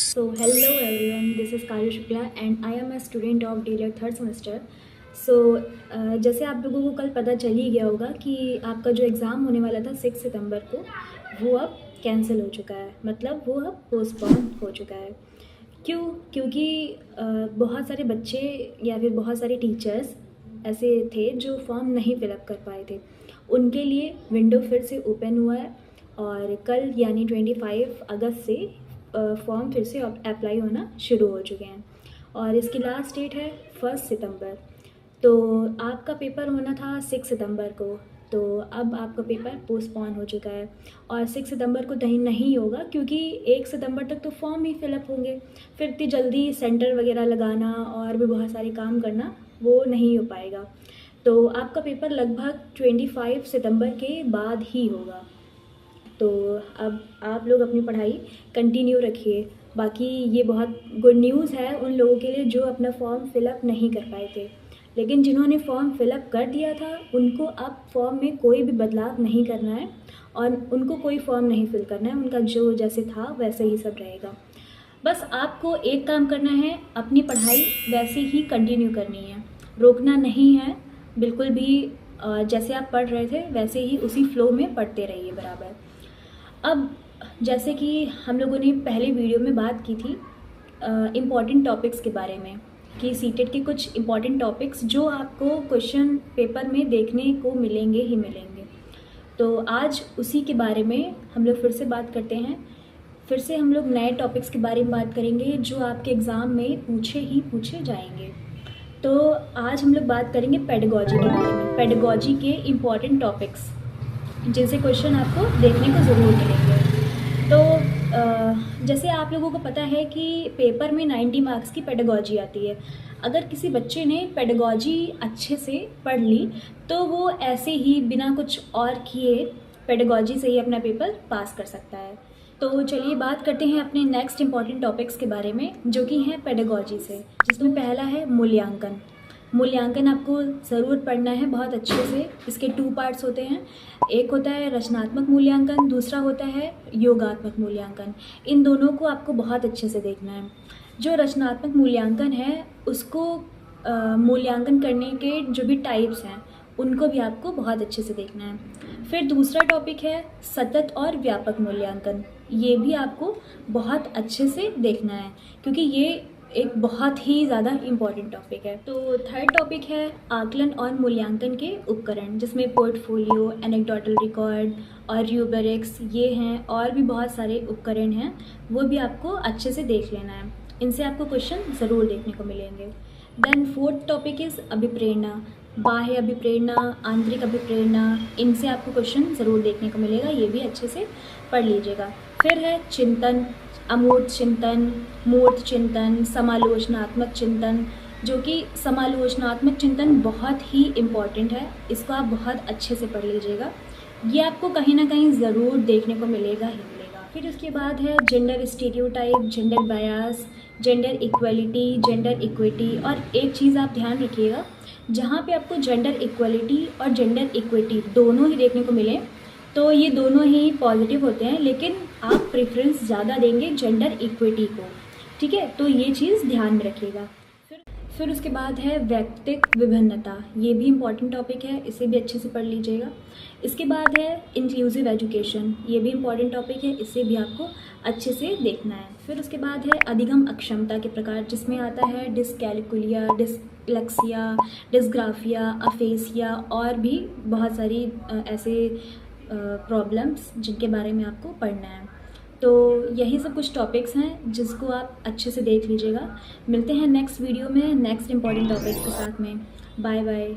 Hello everyone, this is Kaju Shukla and I am a student of DLED third semester. जैसे आप लोगों को कल पता चल ही गया होगा कि आपका जो एग्ज़ाम होने वाला था 6 सितंबर को वो अब कैंसिल हो चुका है, मतलब वो अब पोस्टपोन हो चुका है। क्यों? क्योंकि बहुत सारे बच्चे या फिर बहुत सारे टीचर्स ऐसे थे जो फॉर्म नहीं फिलअप कर पाए थे। उनके लिए विंडो फिर से ओपन हुआ है और कल यानी 25 अगस्त से फॉर्म फिर से अप्लाई होना शुरू हो चुके हैं और इसकी लास्ट डेट है 1 सितंबर। तो आपका पेपर होना था 6 सितंबर को, तो अब आपका पेपर पोस्टपोन हो चुका है और 6 सितंबर को नहीं होगा क्योंकि 1 सितंबर तक तो फॉर्म ही फिलअप होंगे। फिर इतनी जल्दी सेंटर वगैरह लगाना और भी बहुत सारे काम करना वो नहीं हो पाएगा। तो आपका पेपर लगभग 25 सितंबर के बाद ही होगा। तो अब आप लोग अपनी पढ़ाई कंटिन्यू रखिए। बाकी ये बहुत गुड न्यूज़ है उन लोगों के लिए जो अपना फॉर्म फिलअप नहीं कर पाए थे, लेकिन जिन्होंने फॉर्म फिलअप कर दिया था उनको अब फॉर्म में कोई भी बदलाव नहीं करना है और उनको कोई फॉर्म नहीं फिल करना है। उनका जो जैसे था वैसे ही सब रहेगा। बस आपको एक काम करना है, अपनी पढ़ाई वैसे ही कंटिन्यू करनी है, रोकना नहीं है बिल्कुल भी। जैसे आप पढ़ रहे थे वैसे ही उसी फ्लो में पढ़ते रहिए बराबर। अब जैसे कि हम लोगों ने पहले वीडियो में बात की थी इम्पॉर्टेंट टॉपिक्स के बारे में कि सीटेट के कुछ इम्पॉर्टेंट टॉपिक्स जो आपको क्वेश्चन पेपर में देखने को मिलेंगे ही मिलेंगे। तो आज उसी के बारे में हम लोग फिर से बात करते हैं। फिर से हम लोग नए टॉपिक्स के बारे में बात करेंगे जो आपके एग्ज़ाम में पूछे जाएंगे। तो आज हम लोग बात करेंगे पेडागॉजी के बारे में, पेडागॉजी के इम्पॉर्टेंट टॉपिक्स जिनसे क्वेश्चन आपको देखने को ज़रूर मिलेंगे। तो जैसे आप लोगों को पता है कि पेपर में 90 मार्क्स की पेडागॉजी आती है। अगर किसी बच्चे ने पेडागॉजी अच्छे से पढ़ ली तो वो ऐसे ही बिना कुछ और किए पेडागॉजी से ही अपना पेपर पास कर सकता है। तो चलिए बात करते हैं अपने नेक्स्ट इम्पॉर्टेंट टॉपिक्स के बारे में जो कि हैं पेडागॉजी से, जिसमें पहला है मूल्यांकन। मूल्यांकन आपको ज़रूर पढ़ना है बहुत अच्छे से। इसके 2 पार्ट्स होते हैं, एक होता है रचनात्मक मूल्यांकन, दूसरा होता है योगात्मक मूल्यांकन। इन दोनों को आपको बहुत अच्छे से देखना है। जो रचनात्मक मूल्यांकन है उसको मूल्यांकन करने के जो भी टाइप्स हैं उनको भी आपको बहुत अच्छे से देखना है। फिर दूसरा टॉपिक है सतत और व्यापक मूल्यांकन। ये भी आपको बहुत अच्छे से देखना है क्योंकि ये एक बहुत ही ज़्यादा इम्पॉर्टेंट टॉपिक है। तो थर्ड टॉपिक है आकलन और मूल्यांकन के उपकरण, जिसमें पोर्टफोलियो, एनेक्डोटल रिकॉर्ड और रूब्रिक्स ये हैं, और भी बहुत सारे उपकरण हैं, वो भी आपको अच्छे से देख लेना है। इनसे आपको क्वेश्चन ज़रूर देखने को मिलेंगे। देन फोर्थ टॉपिक इज़ अभिप्रेरणा, बाह्य अभिप्रेरणा, आंतरिक अभिप्रेरणा, इनसे आपको क्वेश्चन ज़रूर देखने को मिलेगा, ये भी अच्छे से पढ़ लीजिएगा। फिर है चिंतन, अमूर्त चिंतन, मूर्त चिंतन, समालोचनात्मक चिंतन, जो कि समालोचनात्मक चिंतन बहुत ही इम्पॉर्टेंट है। इसको आप बहुत अच्छे से पढ़ लीजिएगा, ये आपको कहीं ना कहीं ज़रूर देखने को मिलेगा ही मिलेगा। फिर उसके बाद है gender stereotype, gender bias, gender equality, gender equity. और एक चीज़ आप ध्यान रखिएगा, जहाँ पे आपको जेंडर इक्वलिटी और जेंडर इक्विटी दोनों ही देखने को मिले तो ये दोनों ही पॉजिटिव होते हैं, लेकिन आप प्रेफरेंस ज़्यादा देंगे जेंडर इक्विटी को, ठीक है? तो ये चीज़ ध्यान में रखिएगा। फिर उसके बाद है व्यक्तिक विभिन्नता, ये भी इम्पॉर्टेंट टॉपिक है, इसे भी अच्छे से पढ़ लीजिएगा। इसके बाद है इंक्लूसिव एजुकेशन, ये भी इम्पॉर्टेंट टॉपिक है, इसे भी आपको अच्छे से देखना है। फिर उसके बाद है अधिगम अक्षमता के प्रकार, जिसमें आता है डिसकैलकुलिया, डिसलेक्सिया, डिसग्राफिया, अफेसिया और भी बहुत सारी ऐसे प्रॉब्लम्स जिनके बारे में आपको पढ़ना है। तो यही सब कुछ टॉपिक्स हैं जिसको आप अच्छे से देख लीजिएगा। मिलते हैं नेक्स्ट वीडियो में नेक्स्ट इम्पॉर्टेंट टॉपिक्स के साथ में। Bye bye.